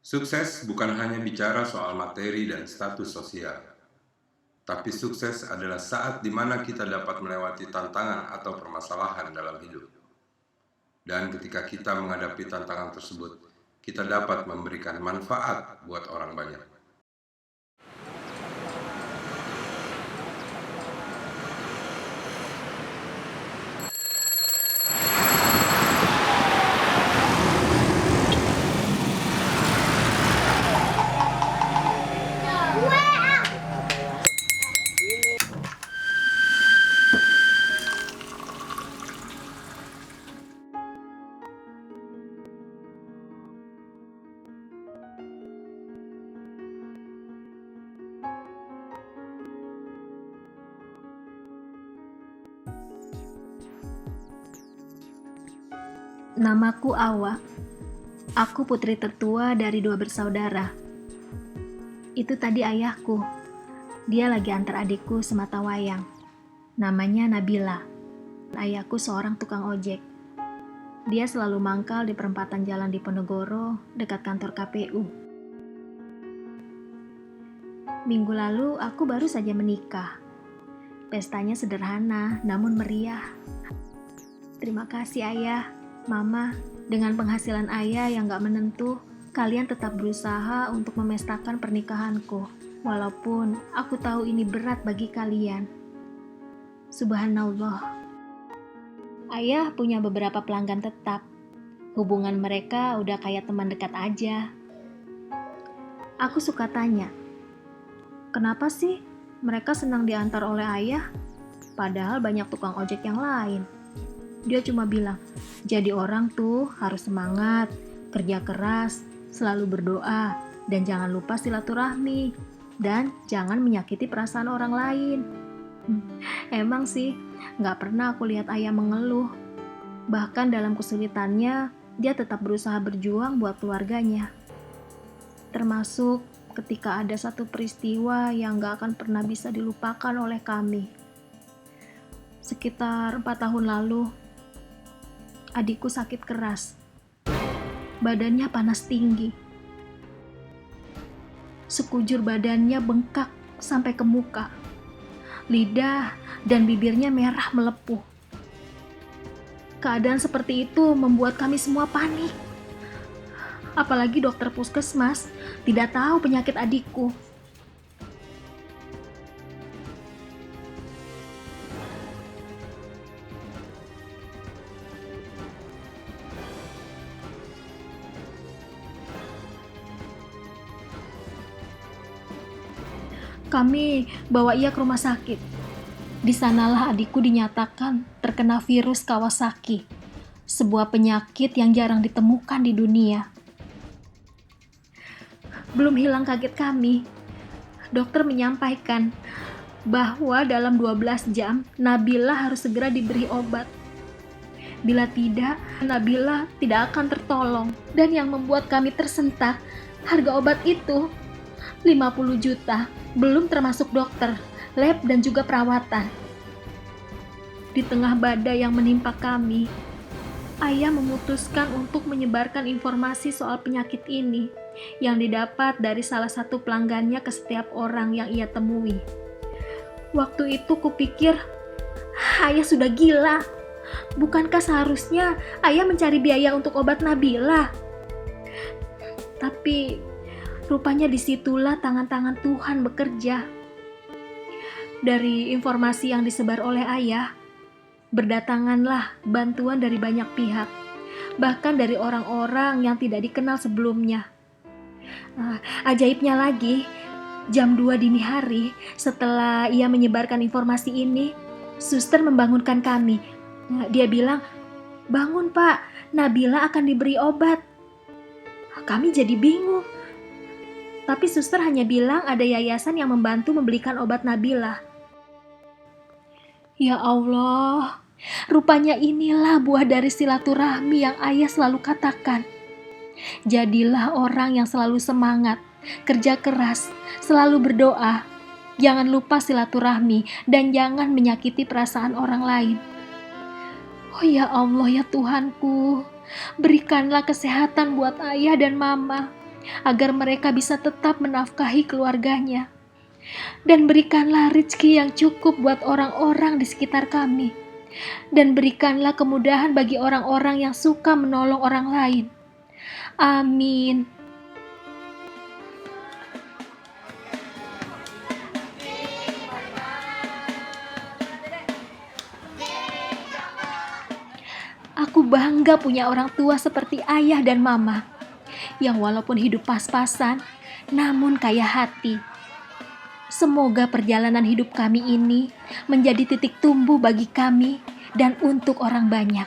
Sukses bukan hanya bicara soal materi dan status sosial, tapi sukses adalah saat di mana kita dapat melewati tantangan atau permasalahan dalam hidup. Dan ketika kita menghadapi tantangan tersebut, kita dapat memberikan manfaat buat orang banyak. Namaku Awa. Aku putri tertua dari 2 bersaudara. Itu tadi ayahku. Dia lagi antar adikku semata wayang. Namanya Nabila. Ayahku seorang tukang ojek. Dia selalu mangkal di perempatan jalan di Ponorogo dekat kantor KPU. Minggu lalu aku baru saja menikah. Pestanya sederhana namun meriah. Terima kasih ayah, mama. Dengan penghasilan ayah yang gak menentu, kalian tetap berusaha untuk memestakan pernikahanku. Walaupun aku tahu ini berat bagi kalian. Subhanallah. Ayah punya beberapa pelanggan tetap. Hubungan mereka udah kayak teman dekat aja. Aku suka tanya, kenapa sih mereka senang diantar oleh ayah? Padahal banyak tukang ojek yang lain. Dia cuma bilang, jadi orang tuh harus semangat, kerja keras, selalu berdoa, dan jangan lupa silaturahmi, dan jangan menyakiti perasaan orang lain. Emang sih, gak pernah aku lihat ayah mengeluh. Bahkan dalam kesulitannya, dia tetap berusaha berjuang buat keluarganya. Termasuk ketika ada satu peristiwa yang gak akan pernah bisa dilupakan oleh kami. Sekitar 4 tahun lalu, adikku sakit keras. Badannya panas tinggi. Sekujur badannya bengkak sampai ke muka. Lidah dan bibirnya merah melepuh. Keadaan seperti itu membuat kami semua panik. Apalagi dokter puskesmas tidak tahu penyakit adikku. Kami bawa ia ke rumah sakit. Di sanalah adikku dinyatakan terkena virus Kawasaki, sebuah penyakit yang jarang ditemukan di dunia. Belum hilang kaget kami, dokter menyampaikan bahwa dalam 12 jam Nabila harus segera diberi obat. Bila tidak, Nabila tidak akan tertolong. Dan yang membuat kami tersentak, harga obat itu 50 juta, belum termasuk dokter, lab, dan juga perawatan. Di tengah badai yang menimpa kami, ayah memutuskan untuk menyebarkan informasi soal penyakit ini yang didapat dari salah satu pelanggannya ke setiap orang yang ia temui. Waktu itu kupikir, ayah sudah gila. Bukankah seharusnya ayah mencari biaya untuk obat Nabila? Tapi rupanya disitulah tangan-tangan Tuhan bekerja. Dari informasi yang disebar oleh ayah, berdatanganlah bantuan dari banyak pihak, bahkan dari orang-orang yang tidak dikenal sebelumnya. Ajaibnya lagi, jam 2 dini hari setelah ia menyebarkan informasi ini, suster membangunkan kami. Dia bilang, bangun pak, Nabila akan diberi obat. Kami jadi bingung. Tapi suster hanya bilang ada yayasan yang membantu membelikan obat Nabila. Ya Allah, rupanya inilah buah dari silaturahmi yang ayah selalu katakan. Jadilah orang yang selalu semangat, kerja keras, selalu berdoa. Jangan lupa silaturahmi dan jangan menyakiti perasaan orang lain. Oh ya Allah, ya Tuhanku, berikanlah kesehatan buat ayah dan mama. agar mereka bisa tetap menafkahi keluarganya. Dan berikanlah rezeki yang cukup buat orang-orang di sekitar kami. Dan berikanlah kemudahan bagi orang-orang yang suka menolong orang lain. Amin. Aku bangga punya orang tua seperti ayah dan mama, yang walaupun hidup pas-pasan, namun kaya hati. Semoga perjalanan hidup kami ini menjadi titik tumbuh bagi kami dan untuk orang banyak.